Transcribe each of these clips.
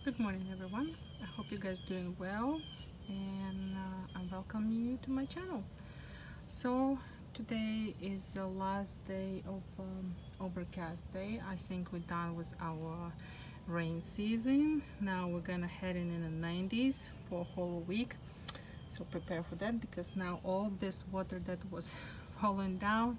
Good morning, everyone. I hope you guys doing well, and I welcome you to my channel. So today is the last day of overcast day. I think we're done with our rain season. Now we're gonna head in the 90s for a whole week. So prepare for that, because now all this water that was falling down,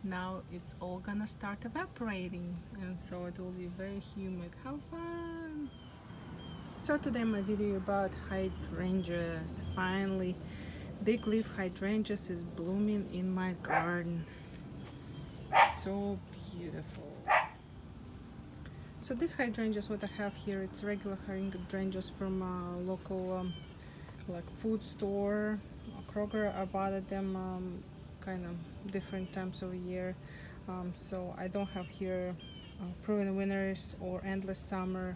now it's all gonna start evaporating, and so it will be very humid. How fun! So today my video about hydrangeas. Finally, big leaf hydrangeas is blooming in my garden. So beautiful. So these hydrangeas, what I have here, it's regular hydrangeas from a local like food store, Kroger. I bought them kind of different times of year. So I don't have here proven winners or endless summer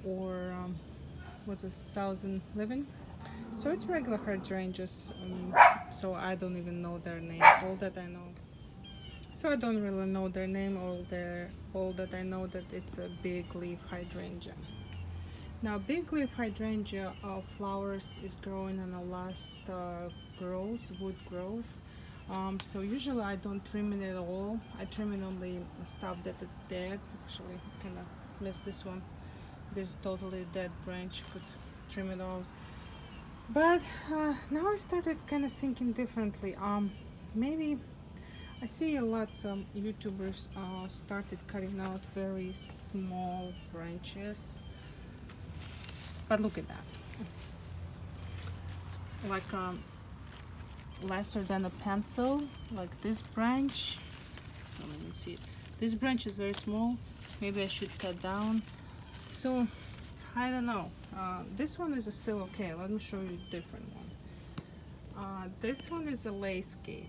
or what's a thousand living. So it's regular hydrangeas. So I don't even know their names. All that I know. So I don't really know their name. All that I know that it's a big leaf hydrangea. Now, big leaf hydrangea flowers is growing on the last wood growth. So usually I don't trim it at all. I trim it only stuff that it's dead. Actually, I kind of missed this one. This is totally dead branch. Could trim it off. But now I started kind of thinking differently. Maybe I see a lot some YouTubers started cutting out very small branches. But look at that, like lesser than a pencil, like this branch. Let me see it. This branch is very small. Maybe I should cut down. So I don't know. This one is still okay. Let me show you a different one. This one is a Scape.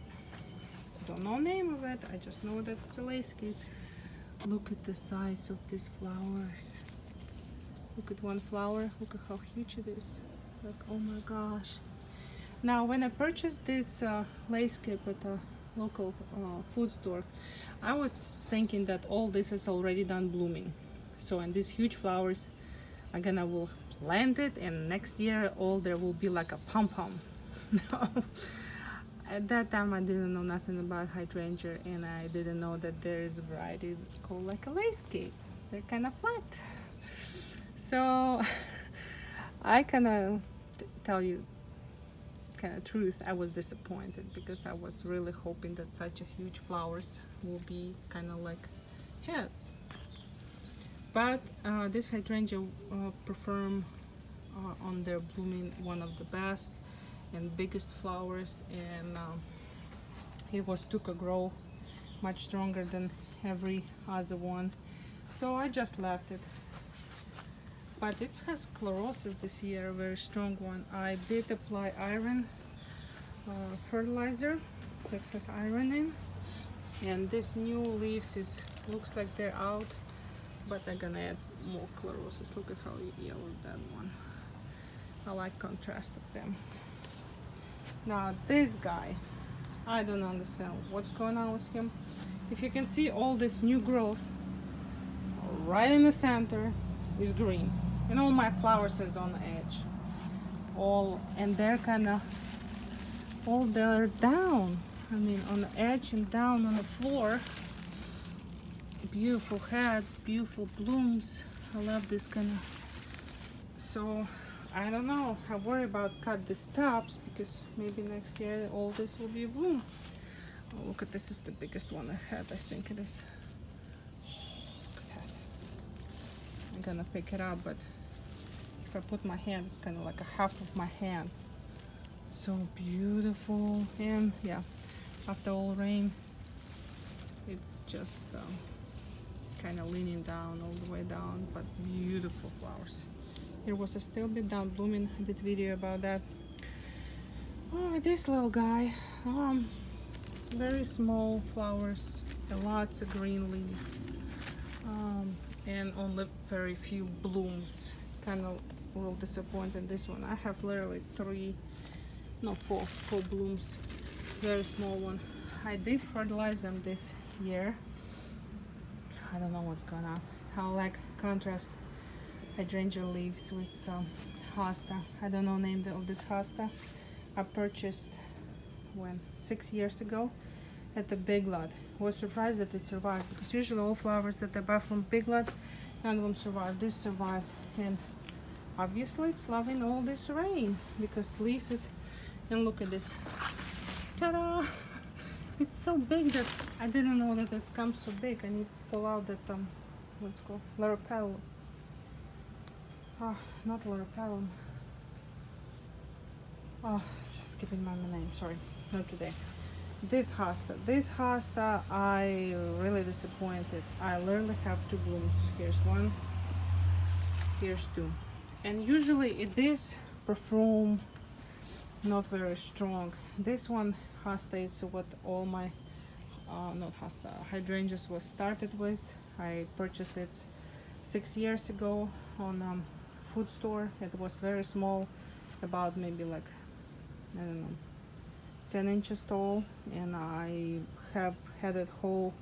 Don't know the name of it. I just know that it's a Scape. Look at the size of these flowers. Look at one flower. Look at how huge it is. Like, oh my gosh. Now, when I purchased this Scape at a local food store, I was thinking that all this is already done blooming. So, and these huge flowers, will plant it, and next year all there will be like a pom-pom. No. At that time I didn't know nothing about hydrangea, and I didn't know that there is a variety called like a Scape. They're kind of flat. So I kind of tell you kind of truth, I was disappointed, because I was really hoping that such a huge flowers will be kind of like heads. But this hydrangea perform on their blooming one of the best and biggest flowers, and it took a grow much stronger than every other one. So I just left it. But it has sclerosis this year, a very strong one. I did apply iron fertilizer that has iron in, and this new leaves looks like they're out, but I'm gonna add more sclerosis. Look at how yellow that one. I like contrast of them. Now this guy, I don't understand what's going on with him. If you can see, all this new growth right in the center is green, and all my flowers is on the edge, and they're kind of all they're down. I mean, on the edge and down on the floor. Beautiful heads, beautiful blooms. I love this kind of. So I don't know. I worry about cut the tops, because maybe next year all this will be bloom. Oh, look at this, is the biggest one I had. I think it is. Look at that. I'm gonna pick it up, but if I put my hand, it's kind of like a half of my hand. So beautiful. And yeah, after all rain, it's just kind of leaning down all the way down, but beautiful flowers. There was a still bit down blooming. I did video about that. Oh, this little guy, very small flowers and lots of green leaves, and only very few blooms. Kind of a little disappointed. This one, I have literally four blooms. Very small one. I did fertilize them this year. I don't know what's going on. I like contrast. hydrangea leaves with hosta. I don't know the name of this hosta. I purchased when 6 years ago at the Big Lot. Was surprised that it survived, because usually all flowers that I buy from Big Lot, none of them survive. This survived, and obviously it's loving all this rain because leaves is. And look at this, ta-da! It's so big that I didn't know that it's come so big. I need to pull out that what's it called, loropetalum. Not loropetalum. Just skipping my name. Sorry, not today. This hosta, I really disappointed. I literally have 2 blooms. Here's 1, here's 2, and usually it is perfume, not very strong. This one hosta is what all my not hosta, hydrangeas was started with. I purchased it 6 years ago on food store. It was very small, about maybe like, I don't know, 10 inches tall, and I have had it whole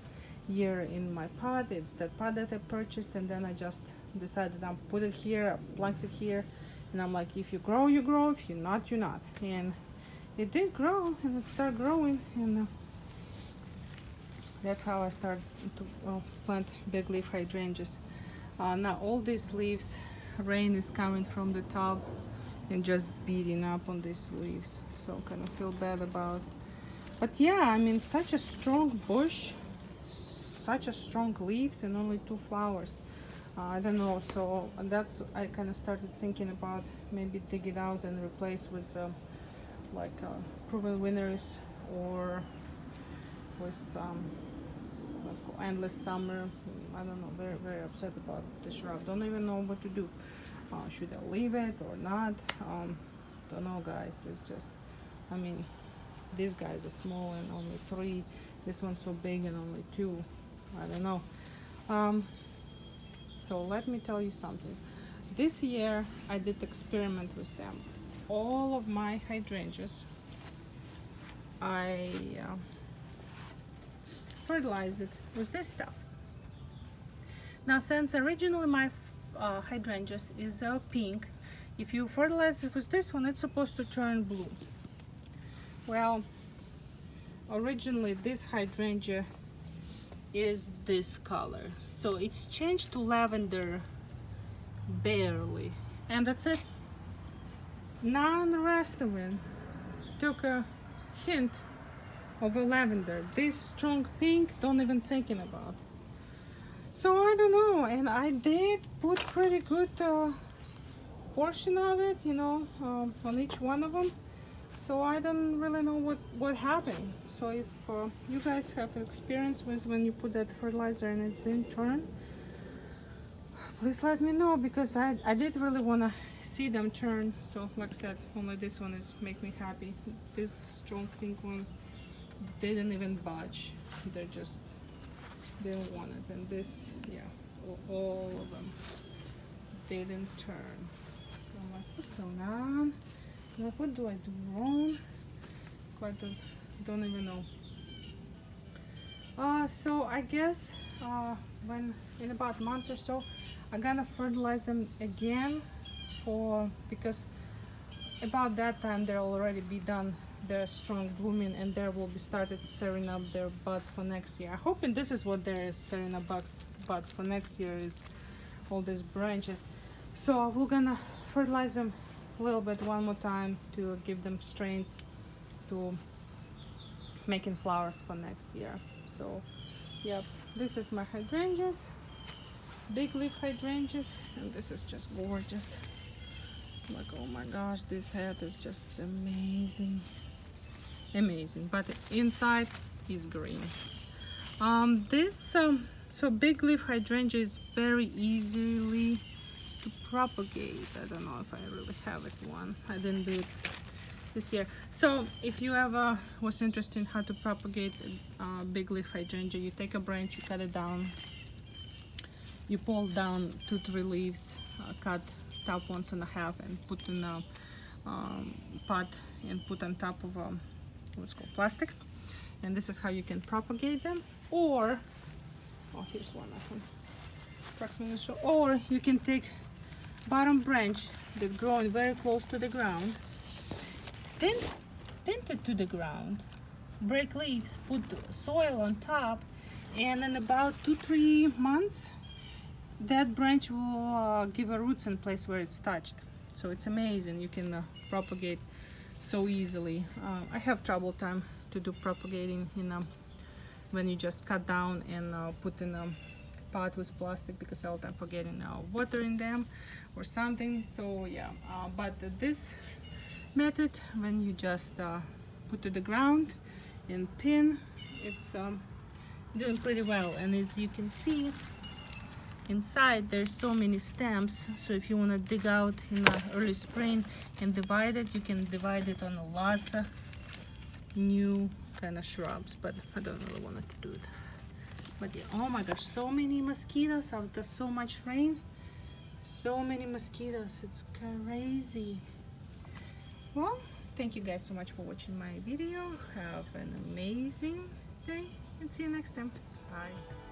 year in my pot. That pot that I purchased, and then I just decided I'm put it here, I planked it here, and I'm like, if you grow, you grow, if you're not, you're not. And it did grow, and it started growing, and that's how I started to plant big leaf hydrangeas. Now all these leaves, rain is coming from the top and just beating up on these leaves, so kind of feel bad about. But yeah, I mean, such a strong bush, such a strong leaves, and only 2 flowers. I don't know, so that's, I kind of started thinking about maybe dig it out and replace with like proven winners, or with what's called endless summer. I don't know, very upset about the shrub. Don't even know what to do. Should I leave it or not? Don't know, guys. It's just, I mean, these guys are small and only 3. This one's so big and only 2. I don't know. So let me tell you something. This year I did experiment with them. All of my hydrangeas, I fertilized it with this stuff. Now, since originally my hydrangeas is pink, if you fertilize it with this one, it's supposed to turn blue. Well, originally this hydrangea is this color, so it's changed to lavender barely, and that's it. None the rest of it took a hint of a lavender. This strong pink, don't even thinking about. So I don't know, and I did put pretty good portion of it, you know, on each one of them. So I don't really know what happened. So if you guys have experience with when you put that fertilizer and it didn't turn, please let me know, because I did really want to see them turn. So like I said, only this one is make me happy. This strong pink one, they didn't even budge. They just didn't want it. And this, yeah, all of them didn't turn. So I'm like, what's going on? I'm like, what do I do wrong? Quite don't even know. So I guess when in about a month or so, I'm gonna fertilize them again, because about that time they'll already be done. They're strong blooming, and they will be started setting up their buds for next year. I hope, and this is what they're setting up buds for next year, is all these branches. So we're gonna fertilize them a little bit one more time to give them strength to making flowers for next year. So yep, this is my hydrangeas, big leaf hydrangeas, and this is just gorgeous. Like, oh my gosh, this head is just amazing, but inside is green. So big leaf hydrangea is very easily to propagate. I don't know if I really have it one. I didn't do it this year. So if you ever was interested in how to propagate big leaf hydrangea, you take a branch, you cut it down, you pull down 2-3 leaves, cut top 1.5 and put in a pot and put on top of what's called plastic, and this is how you can propagate them. Or here's one I can approximately show. Or you can take bottom branch that growing very close to the ground, then plant it to the ground, break leaves, put soil on top, and in about 2-3 months that branch will give a roots in place where it's touched. So it's amazing. You can propagate so easily. I have trouble time to do propagating, you know, when you just cut down and put in a pot with plastic, because all the time forgetting water in them or something. So yeah, but this method, when you just put to the ground and pin, it's doing pretty well. And as you can see, inside there's so many stems, so if you want to dig out in the early spring and divide it, you can divide it on lots of new kind of shrubs, but I don't really want to do it. But yeah, oh my gosh, so many mosquitoes after so much rain. So many mosquitoes, it's crazy. Well, thank you guys so much for watching my video. Have an amazing day and see you next time. Bye.